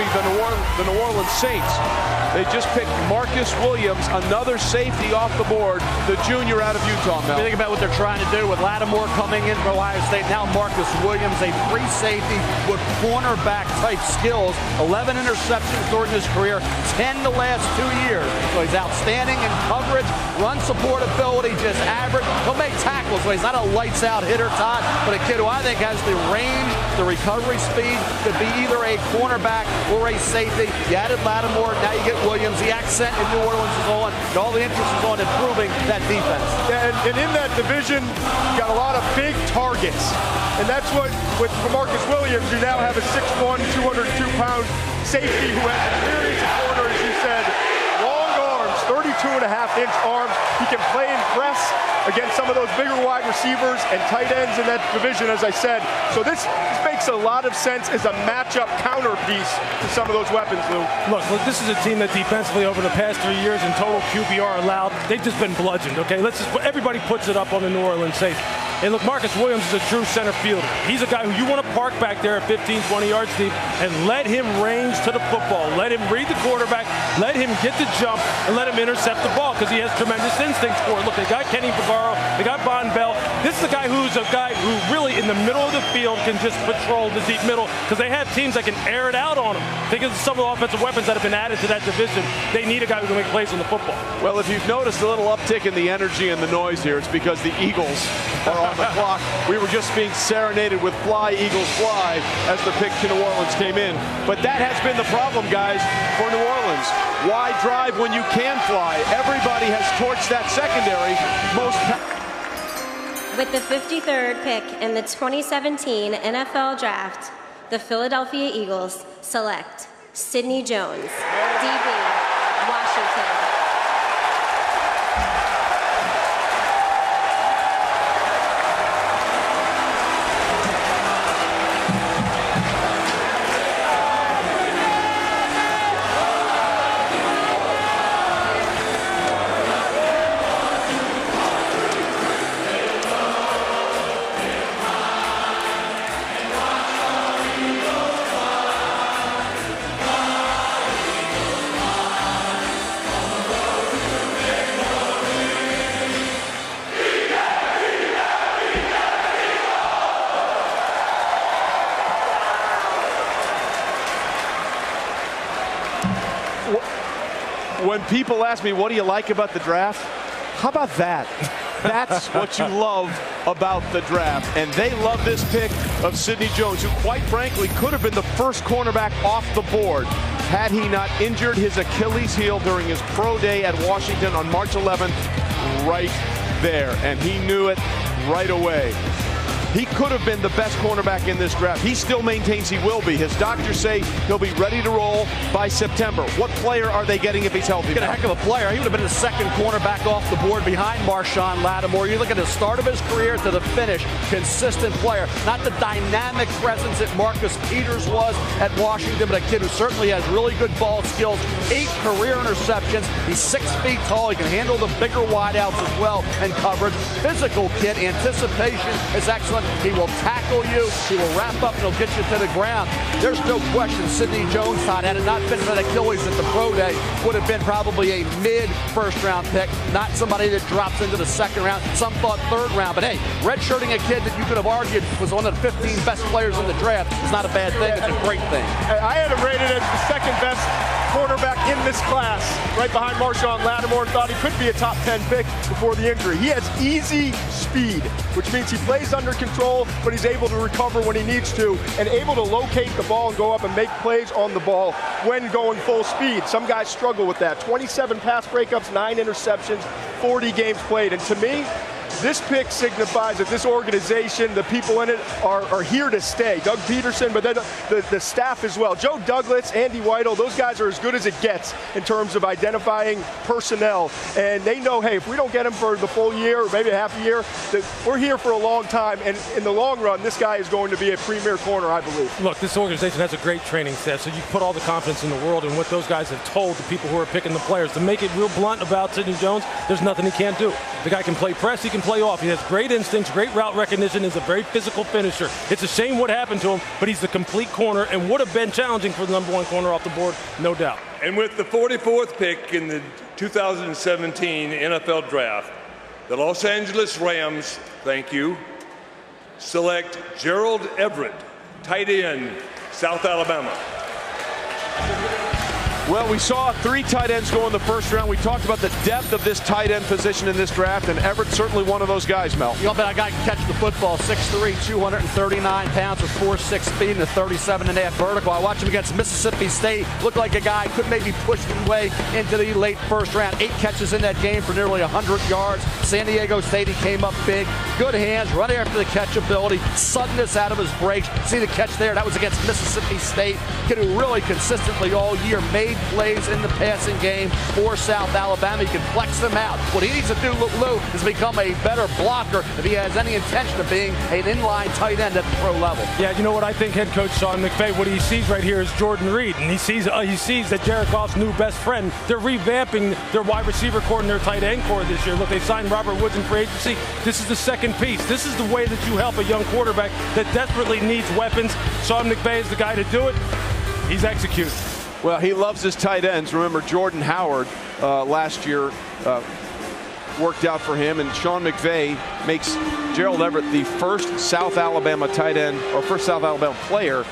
me, the New Orleans Saints. They just picked Marcus Williams, another safety off the board, the junior out of Utah. Mel. Think about what they're trying to do with Lattimore coming in from Ohio State. Now Marcus Williams, a free safety with cornerback-type skills. 11 interceptions during his career, 10 the last 2 years. So he's outstanding in coverage, run support ability, just average. He'll make tackles, so he's not a lights-out hitter, Todd, but a kid who I think has the range, the recovery speed to be either a cornerback or a safety. You added Lattimore, now you get Williams. The accent in New Orleans is on, and all the interest is on improving that defense. Yeah, and in that division, you got a lot of big targets. And that's what, with Marcus Williams, you now have a 6'1", 202-pound safety who has experience at corner, as you said. Long arms, 32.5-inch arms. He can play in press against some of those bigger wide receivers and tight ends in that division, as I said. So this makes a lot of sense as a matchup counterpiece to some of those weapons, Lou. Look, this is a team that defensively over the past 3 years in total QBR allowed, they've just been bludgeoned, okay? Everybody puts it up on the New Orleans Saints. And look, Marcus Williams is a true center fielder. He's a guy who you want to park back there at 15, 20 yards deep and let him range to the football. Let him read the quarterback, let him get the jump, and let him intercept the ball because he has tremendous instincts for it. Look, they got Kenny Vaccaro, they got Von Bell. This is a guy who really in the middle of the field can just patrol the deep middle because they have teams that can air it out on him. Think of some of the offensive weapons that have been added to that division. They need a guy who can make plays on the football. Well, if you've noticed a little uptick in the energy and the noise here, it's because the Eagles are on the clock. We were just being serenaded with Fly, Eagles, Fly as the pick to New Orleans came in. But that has been the problem, guys, for New Orleans. Why drive when you can fly? Everybody has torched that secondary. With the 53rd pick in the 2017 NFL Draft, the Philadelphia Eagles select Sidney Jones, DB, Washington. When people ask me, what do you like about the draft? How about that? That's what you love about the draft. And they love this pick of Sidney Jones, who quite frankly could have been the first cornerback off the board had he not injured his Achilles heel during his pro day at Washington on March 11th, right there. And he knew it right away. He could have been the best cornerback in this draft. He still maintains he will be. His doctors say he'll be ready to roll by September. What player are they getting if he's healthy? Get a heck of a player. He would have been the second cornerback off the board behind Marshawn Lattimore. You look at the start of his career to the finish, consistent player. Not the dynamic presence that Marcus Peters was at Washington, but a kid who certainly has really good ball skills. 8 career interceptions. He's 6 feet tall. He can handle the bigger wideouts as well and coverage. Physical kid. Anticipation is excellent. He will tackle you. He will wrap up and he'll get you to the ground. There's no question Sidney Jones, Todd, had it not been for that Achilles at the pro day, would have been probably a mid-first round pick, not somebody that drops into the second round. Some thought third round. But hey, redshirting a kid that you could have argued was one of the 15 best players in the draft is not a bad thing. It's a great thing. I had him rated as the second best cornerback in this class, right behind Marshawn Lattimore, and thought he could be a top 10 pick before the injury. He has easy speed, which means he plays under control, but he's able to recover when he needs to, and able to locate the ball and go up and make plays on the ball when going full speed. Some guys struggle with that. 27 pass breakups, 9 interceptions, 40 games played. And to me, this pick signifies that this organization, the people in it, are here to stay. Doug Peterson, but then the staff as well. Joe Douglas, Andy Weidel, those guys are as good as it gets in terms of identifying personnel. And they know, hey, if we don't get him for the full year, or maybe half a year, that we're here for a long time. And in the long run, this guy is going to be a premier corner, I believe. Look, this organization has a great training staff, so you put all the confidence in the world in what those guys have told the people who are picking the players. To make it real blunt about Sidney Jones, there's nothing he can't do. The guy can play press, he can doesn't play off. He has great instincts, great route recognition, is a very physical finisher. It's a shame what happened to him, but he's the complete corner and would have been challenging for the number 1 corner off the board, no doubt. And with the 44th pick in the 2017 NFL Draft, the Los Angeles Rams, thank you, select Gerald Everett, tight end, South Alabama. Well, we saw 3 tight ends go in the first round. We talked about the depth of this tight end position in this draft, and Everett's certainly one of those guys, Mel. You know, bet a guy can catch the football, 6'3", 239 pounds with 4.6 speed and a 37.5 vertical. I watched him against Mississippi State. Looked like a guy could maybe push his way into the late first round. 8 catches in that game for nearly 100 yards. San Diego State, he came up big. Good hands, right after the catch ability, suddenness out of his breaks. See the catch there? That was against Mississippi State. Kid who really consistently all year made plays in the passing game for South Alabama. He can flex them out. What he needs to do, Lou, is become a better blocker if he has any intention of being an inline tight end at the pro level. Yeah, you know what I think head coach Sean McVay, what he sees right here is Jordan Reed, and he sees that Jared Goff's new best friend. They're revamping their wide receiver core and their tight end core this year. Look, they signed Robert Woods in free agency. This is the second piece. This is the way that you help a young quarterback that desperately needs weapons. Sean McVay is the guy to do it. He's executed. Well, he loves his tight ends. Remember, Jordan Howard last year worked out for him, and Sean McVay makes Gerald Everett the first South Alabama tight end, or first South Alabama player